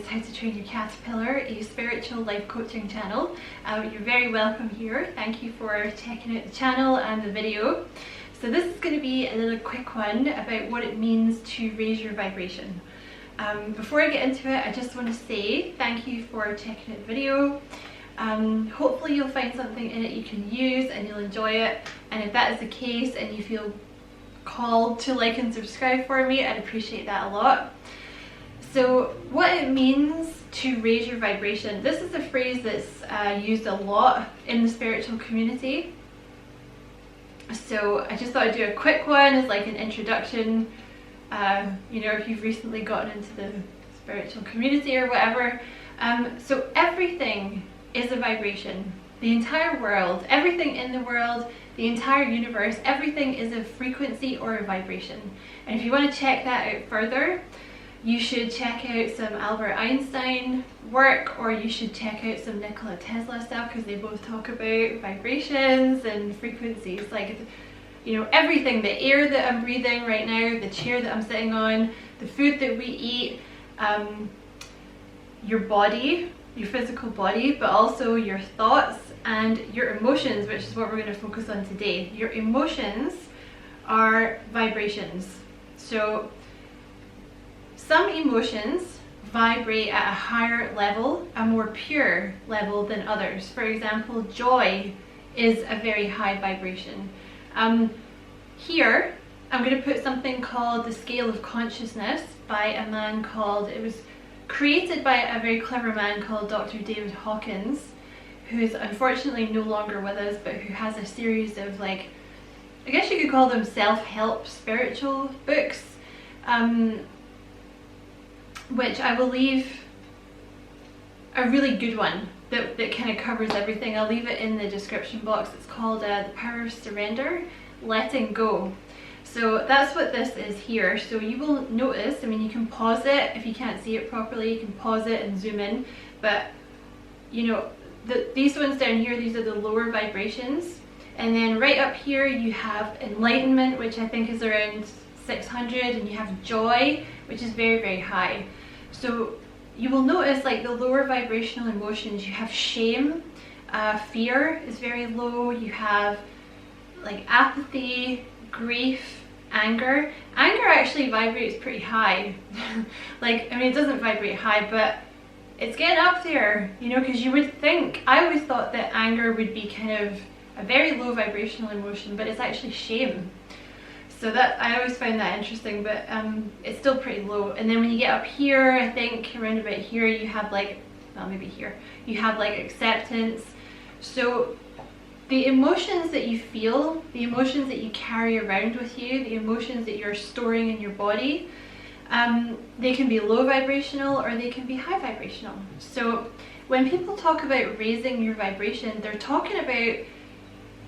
How to Train Your Caterpillar, a spiritual life coaching channel. You're very welcome here. Thank you for checking out the channel and the video. So this is going to be a little quick one about what it means to raise your vibration. Before I get into it, I just want to say thank you for checking out the video. Hopefully you'll find something in it you can use and you'll enjoy it, and if that is the case and you feel called to like and subscribe for me, I'd appreciate that a lot. So what it means to raise your vibration, this is a phrase that's used a lot in the spiritual community. So I just thought I'd do a quick one as like an introduction. You know, if you've recently gotten into the spiritual community or whatever. So everything is a vibration. The entire world, everything in the world, the entire universe, everything is a frequency or a vibration. And if you want to check that out further, you should check out some Albert Einstein work, or you should check out some Nikola Tesla stuff, because they both talk about vibrations and frequencies. Like, you know, everything, the air that I'm breathing right now, the chair that I'm sitting on, the food that we eat, your body, your physical body, but also your thoughts and your emotions, which is what we're going to focus on today. Your emotions are vibrations. So some emotions vibrate at a higher level, a more pure level than others. For example, joy is a very high vibration. Here I'm going to put something called the Scale of Consciousness by a man called, it was created by a very clever man called Dr. David Hawkins, who is unfortunately no longer with us, but who has a series of, like, I guess you could call them self-help spiritual books, which I will leave a really good one that kind of covers everything. I'll leave it in the description box. It's called The Power of Surrender, Letting Go. So that's what this is here. So you will notice, I mean, you can pause it if you can't see it properly, you can pause it and zoom in, but you know, these ones down here, these are the lower vibrations, and then right up here you have enlightenment, which I think is around 600, and you have joy, which is very, very high. So you will notice, like, the lower vibrational emotions, you have shame, fear is very low, you have like apathy, grief, anger. Anger actually vibrates pretty high. Like, I mean, it doesn't vibrate high, but it's getting up there, you know, because you would think, I always thought that anger would be kind of a very low vibrational emotion, but it's actually shame. So that, I always find that interesting, but it's still pretty low. And then when you get up here, I think around about here, you have like, well, maybe here, you have like acceptance. So the emotions that you feel, the emotions that you carry around with you, the emotions that you're storing in your body, they can be low vibrational or they can be high vibrational. So when people talk about raising your vibration, they're talking about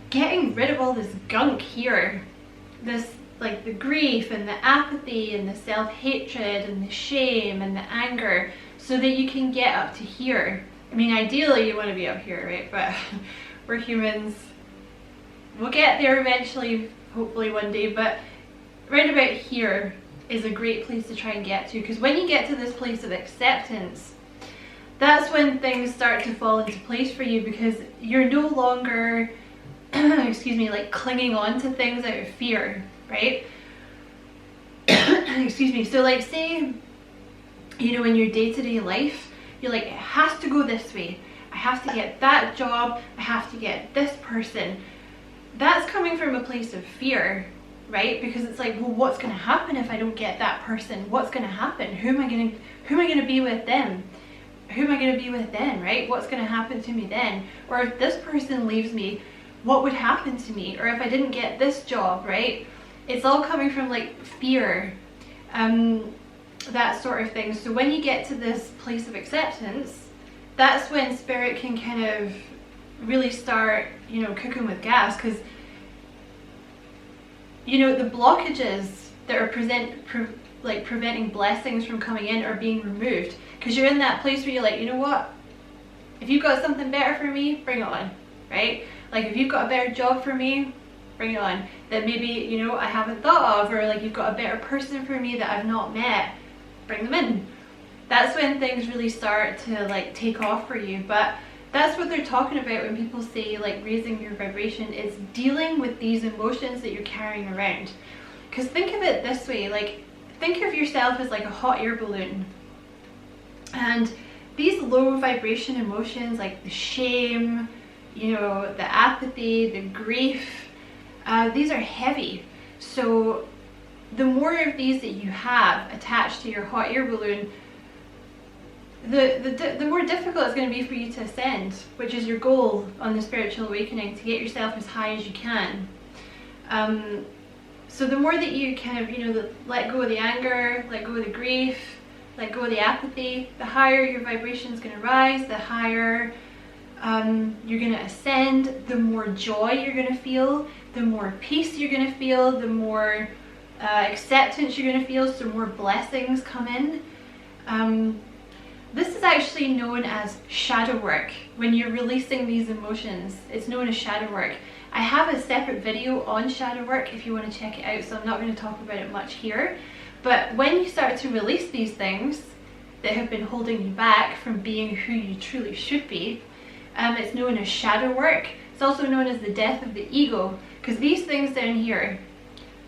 getting rid of all this gunk here. This, like, the grief and the apathy and the self-hatred and the shame and the anger, so that you can get up to here. I mean, ideally you want to be up here, right? But we're humans. We'll get there eventually, hopefully one day, but right about here is a great place to try and get to, because when you get to this place of acceptance, that's when things start to fall into place for you, because you're no longer excuse me, like clinging on to things out of fear, right? Excuse me. So like, say, you know, in your day-to-day life, you're like, it has to go this way, I have to get that job, I have to get this person. That's coming from a place of fear, right? Because it's like, well, what's going to happen if I don't get that person? What's going to happen? Who am I going to be with them? Who am I going to be with then, right? What's going to happen to me then? Or if this person leaves me, what would happen to me? Or if I didn't get this job, right? It's all coming from like fear, that sort of thing. So when you get to this place of acceptance, that's when spirit can kind of really start, you know, cooking with gas, because, you know, the blockages that are preventing blessings from coming in are being removed, because you're in that place where you're like, you know what, if you've got something better for me, bring it on, right? Like, if you've got a better job for me, bring it on, that maybe, you know, I haven't thought of, or like you've got a better person for me that I've not met, bring them in. that's when things really start to like take off for you. But that's what they're talking about when people say like raising your vibration. It's dealing with these emotions that you're carrying around. Because think of it this way, like think of yourself as like a hot air balloon, and these low vibration emotions like the shame, you know, the apathy, the grief, these are heavy. So the more of these that you have attached to your hot air balloon, the more difficult it's going to be for you to ascend, which is your goal on the spiritual awakening, to get yourself as high as you can. So the more that you kind of, you know, let go of the anger, let go of the grief, let go of the apathy, the higher your vibration is going to rise, the higher you're going to ascend, the more joy you're going to feel, the more peace you're going to feel, the more acceptance you're going to feel, so more blessings come in. This is actually known as shadow work. When you're releasing these emotions, it's known as shadow work. I have a separate video on shadow work if you want to check it out, so I'm not going to talk about it much here. But when you start to release these things that have been holding you back from being who you truly should be, it's known as shadow work. It's also known as the death of the ego, because these things down here,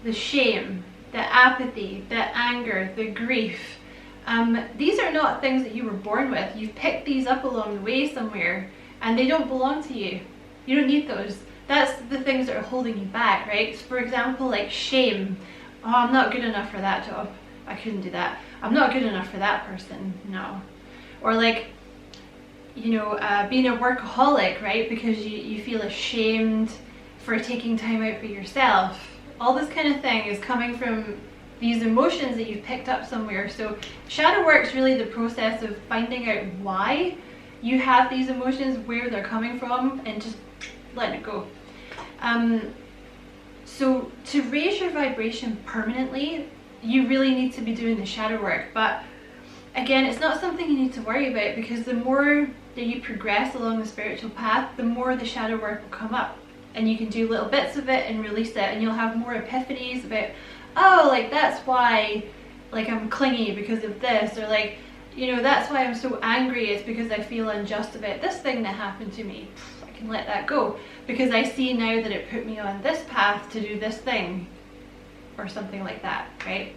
the shame, the apathy, the anger, the grief, these are not things that you were born with. You've picked these up along the way somewhere, and they don't belong to you. You don't need those. That's the things that are holding you back, right? So for example, like shame. Oh, I'm not good enough for that job. I couldn't do that. I'm not good enough for that person. No. Or like, you know, being a workaholic, right? Because you feel ashamed for taking time out for yourself. All this kind of thing is coming from these emotions that you've picked up somewhere. So shadow work is really the process of finding out why you have these emotions, where they're coming from, and just letting it go. So to raise your vibration permanently, you really need to be doing the shadow work. But again, it's not something you need to worry about, because the more that you progress along the spiritual path, the more the shadow work will come up, and you can do little bits of it and release it, and you'll have more epiphanies about, oh, like that's why like I'm clingy because of this, or like, you know, that's why I'm so angry, it's because I feel unjust about this thing that happened to me. I can let that go because I see now that it put me on this path to do this thing, or something like that, right?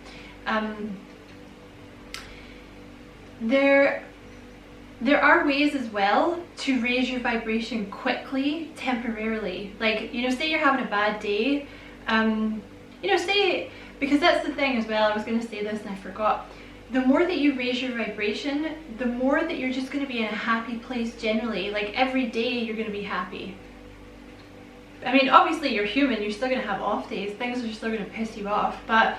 There are ways as well to raise your vibration quickly, temporarily. Like, you know, say you're having a bad day, you know, say, because that's the thing as well, I was going to say this and I forgot. The more that you raise your vibration, the more that you're just going to be in a happy place generally. Like every day you're going to be happy. I mean, obviously you're human, you're still going to have off days, things are still going to piss you off, but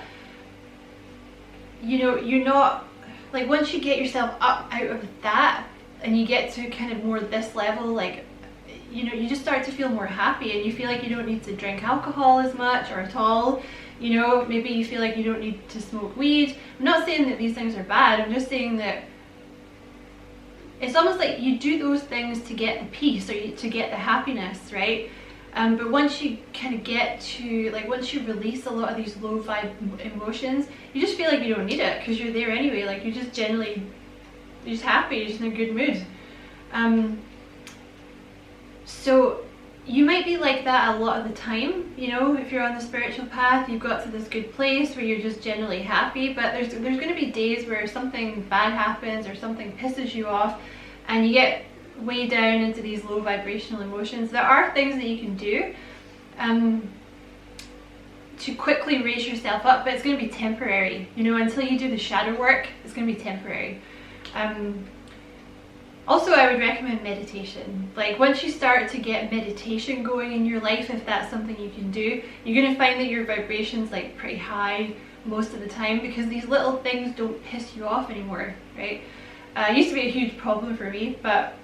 you know, you're not, like once you get yourself up out of that and you get to kind of more this level, like, you know, you just start to feel more happy, and you feel like you don't need to drink alcohol as much or at all. You know, maybe you feel like you don't need to smoke weed. I'm not saying that these things are bad, I'm just saying that it's almost like you do those things to get the peace, or to get the happiness, right? But once you kind of get to, like, once you release a lot of these low vibe emotions, you just feel like you don't need it, because you're there anyway. Like, you're just generally, you're just happy, you're just in a good mood. So you might be like that a lot of the time, you know, if you're on the spiritual path, you've got to this good place where you're just generally happy, but there's going to be days where something bad happens or something pisses you off and you get way down into these low vibrational emotions. There are things that you can do to quickly raise yourself up, but it's going to be temporary, you know, until you do the shadow work. It's going to be temporary. Also, I would recommend meditation. Like, once you start to get meditation going in your life, if that's something you can do, you're going to find that your vibration's like pretty high most of the time, because these little things don't piss you off anymore, right? It used to be a huge problem for me, but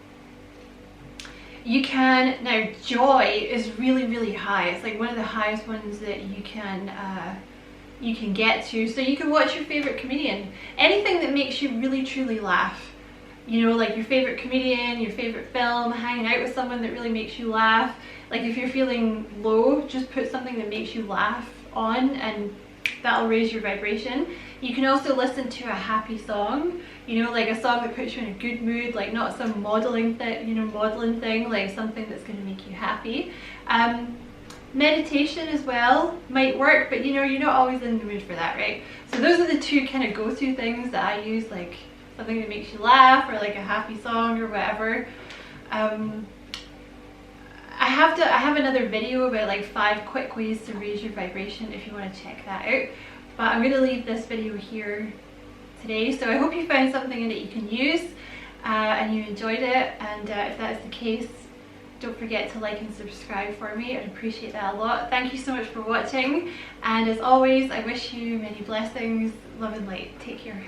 you can, now joy is really, really high. It's like one of the highest ones that you can get to. So you can watch your favorite comedian. Anything that makes you really, truly laugh. You know, like your favorite comedian, your favorite film, hanging out with someone that really makes you laugh. Like if you're feeling low, just put something that makes you laugh on and that'll raise your vibration. You can also listen to a happy song, you know, like a song that puts you in a good mood, like not some modeling thing, you know, modeling thing, like something that's going to make you happy. Meditation as well might work, but you know, you're not always in the mood for that, right? So those are the two kind of go-to things that I use, like something that makes you laugh or like a happy song or whatever. I have another video about like 5 quick ways to raise your vibration if you want to check that out, but I'm going to leave this video here today. So I hope you found something in it you can use and you enjoyed it, and if that is the case, don't forget to like and subscribe for me. I'd appreciate that a lot. Thank you so much for watching, and as always, I wish you many blessings, love and light. Take care.